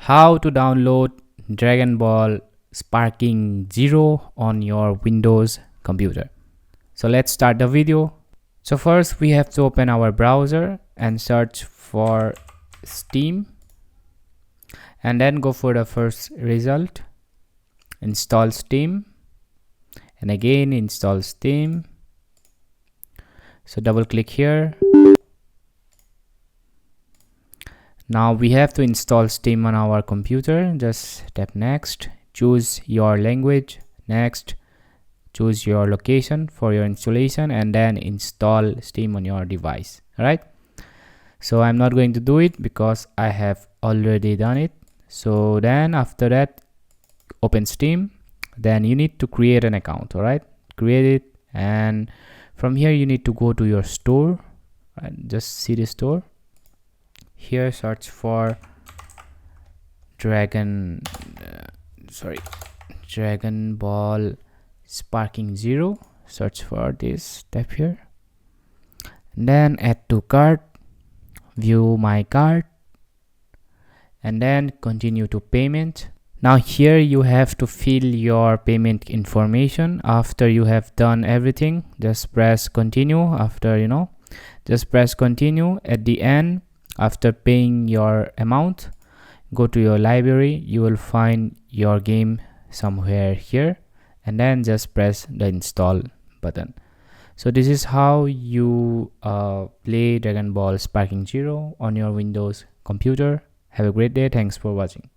how to download Dragon Ball Sparking Zero on your Windows computer. So let's start the video. So first we have to open our browser and search for Steam, and then go for the first result, install Steam, and again install Steam. So double click here. Now we have to install Steam on our computer. Just tap next, choose your language, next choose your location for your installation, and then install Steam on your device. All right, so I'm not going to do it because I have already done it. So then after that, open Steam, then you need to create an account. All right, create it, and from here you need to go to your store and just see the store here. Search for Dragon Ball Sparking Zero. Search for this tab here, and then add to cart, view my cart, and then continue to payment. Now here you have to fill your payment information. After you have done everything, just press continue. After just press continue. At the end, after paying your amount, go to your library. You will find your game somewhere here, and then just press the install button. So this is how you play Dragon Ball Sparking Zero on your Windows computer. Have a great day. Thanks for watching.